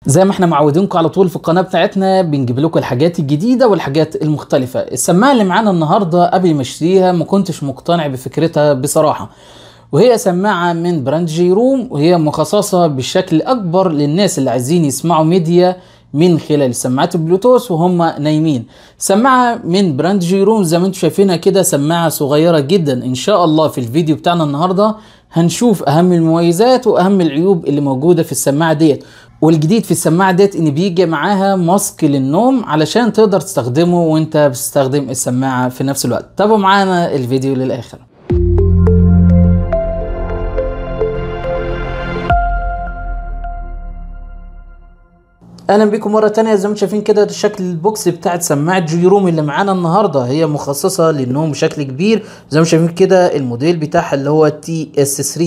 زي ما احنا معودينكم على طول في القناة بتاعتنا بنجيب لكم الحاجات الجديدة والحاجات المختلفة. السماعة اللي معانا النهاردة قبل ما اشتريها ما كنتش مقتنع بفكرتها بصراحة، وهي سماعة من براند جيروم، وهي مخصصة بشكل اكبر للناس اللي عايزين يسمعوا ميديا من خلال سماعات البلوتوث وهم نايمين. سماعة من براند جيروم زي ما انتم شايفينها كده، سماعة صغيرة جدا. ان شاء الله في الفيديو بتاعنا النهاردة هنشوف اهم المميزات واهم العيوب اللي موجودة في السماعة ديت. والجديد في السماعة ديت ان بيجي معاها ماسك للنوم علشان تقدر تستخدمه وانت بتستخدم السماعة في نفس الوقت. تابعوا معانا الفيديو للاخر. اهلا بكم مره تانية. زي ما انتم شايفين كده ده شكل البوكس بتاعت سماعه جيروم اللي معانا النهارده. هي مخصصه للنوم بشكل كبير. زي ما انتم شايفين كده الموديل بتاعها اللي هو TS3.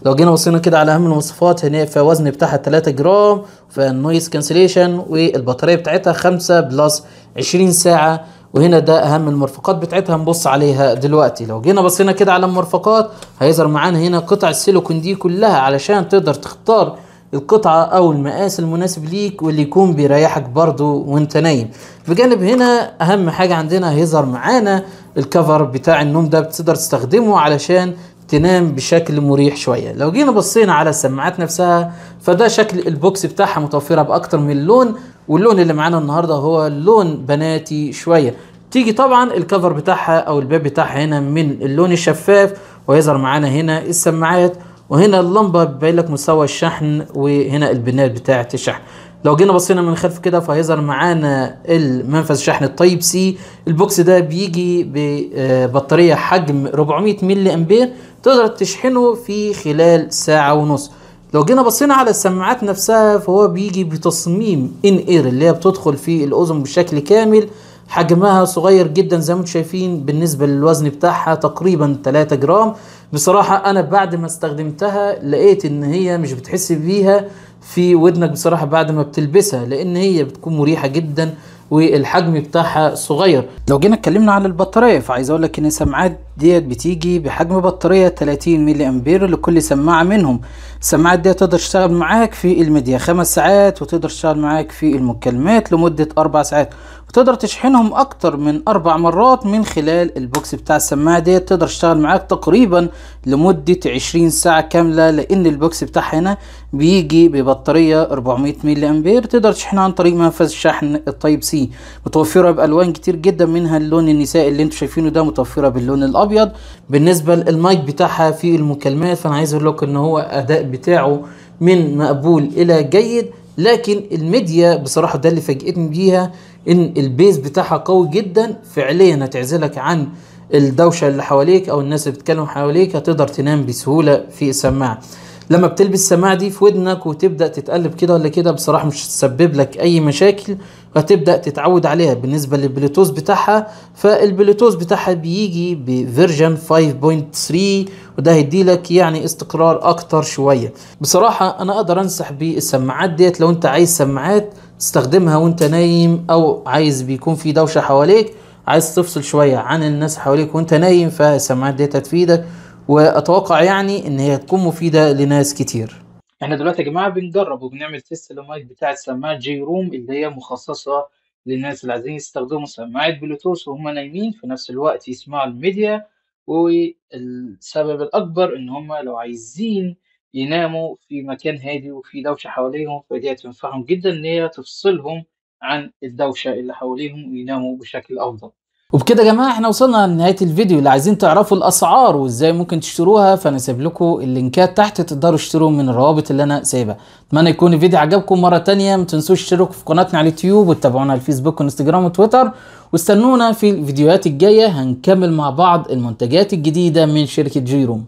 لو جينا بصينا كده على اهم المواصفات، هنا في وزن بتاعها 3 جرام، فالنويز كانسليشن، والبطاريه بتاعتها 5 بلس 20 ساعه. وهنا ده اهم المرفقات بتاعتها هنبص عليها دلوقتي. لو جينا بصينا كده على المرفقات هيظهر معانا هنا قطع السيليكون دي كلها علشان تقدر تختار القطعة او المقاس المناسب ليك واللي يكون بيريحك برضو وانت نايم. بجانب هنا اهم حاجة عندنا هيظهر معانا الكفر بتاع النوم ده، بتقدر تستخدمه علشان تنام بشكل مريح شوية. لو جينا بصينا على السماعات نفسها فده شكل البوكس بتاعها، متوفرة باكتر من لون، واللون اللي معانا النهاردة هو لون بناتي شوية. تيجي طبعا الكفر بتاعها او الباب بتاعها هنا من اللون الشفاف، ويظهر معانا هنا السماعات، وهنا اللمبه بيبين لك مستوى الشحن، وهنا البنات بتاعه الشحن. لو جينا بصينا من الخلف كده فهيظهر معانا المنفذ شحن التايب سي. البوكس ده بيجي ببطاريه حجم 400 ملي امبير، تقدر تشحنه في خلال ساعه ونص. لو جينا بصينا على السماعات نفسها فهو بيجي بتصميم ان اير اللي هي بتدخل في الاذن بشكل كامل. حجمها صغير جدا زي ما انتم شايفين، بالنسبه للوزن بتاعها تقريبا 3 جرام. بصراحه انا بعد ما استخدمتها لقيت ان هي مش بتحس بيها في ودنك بصراحه بعد ما بتلبسها، لان هي بتكون مريحه جدا والحجم بتاعها صغير. لو جينا اتكلمنا على البطاريه فعايز اقول لك ان السماعات ديت بتيجي بحجم بطاريه 30 ملي امبير لكل سماعه منهم. السماعات ديت تقدر تشتغل معاك في الميديا 5 ساعات، وتقدر تشتغل معاك في المكالمات لمده 4 ساعات، وتقدر تشحنهم اكتر من 4 مرات من خلال البوكس بتاع السماعه ديت. تقدر تشتغل معاك تقريبا لمده 20 ساعه كامله، لان البوكس بتاعها هنا بيجي ببطاريه 400 ملي امبير، تقدر تشحنها عن طريق منفذ شحن التايب سي. متوفره بالوان كتير جدا، منها اللون النسائي اللي انتم شايفينه ده، متوفره باللون الابيض. بالنسبه للمايك بتاعها في المكالمات فانا عايز اقول لكم ان هو اداء بتاعه من مقبول الى جيد، لكن الميديا بصراحه ده اللي فاجئتني بيها، ان البيز بتاعها قوي جدا. فعليا هتعزلك عن الدوشه اللي حواليك او الناس اللي بتتكلم حواليك، هتقدر تنام بسهوله في السماعه. لما بتلبس السماعه دي في ودنك وتبدا تتقلب كده ولا كده بصراحه مش هتسبب لك اي مشاكل، وهتبدا تتعود عليها. بالنسبه للبلوتوث بتاعها فالبلوتوث بتاعها بيجي بفيرجن 5.3، وده هيدي لك يعني استقرار اكتر شويه. بصراحه انا اقدر انصح بالسماعات ديت لو انت عايز سماعات تستخدمها وانت نايم، او عايز بيكون في دوشه حواليك، عايز تفصل شويه عن الناس حواليك وانت نايم، فالسماعات ديت هتفيدك، واتوقع يعني ان هي هتكون مفيده لناس كتير. احنا دلوقتي يا جماعه بنجرب وبنعمل تيست للمايك بتاع سماعه جيروم اللي هي مخصصه للناس اللي عايزين يستخدموا سماعه بلوتوث وهم نايمين في نفس الوقت يسمعوا الميديا. والسبب الاكبر ان هم لو عايزين يناموا في مكان هادي وفي دوشه حواليهم، فدي هتنفعهم جدا ان هي تفصلهم عن الدوشه اللي حواليهم ويناموا بشكل افضل. وبكده يا جماعه احنا وصلنا لنهايه الفيديو. اللي عايزين تعرفوا الاسعار وازاي ممكن تشتروها فانا سايب لكم اللينكات تحت، تقدروا تشتروا من الروابط اللي انا سايبها. اتمنى يكون الفيديو عجبكم. مره تانية ما تنسوش تشتركوا في قناتنا على اليوتيوب، وتتابعونا على الفيسبوك وانستجرام وتويتر، واستنونا في الفيديوهات الجايه هنكمل مع بعض المنتجات الجديده من شركه جيروم.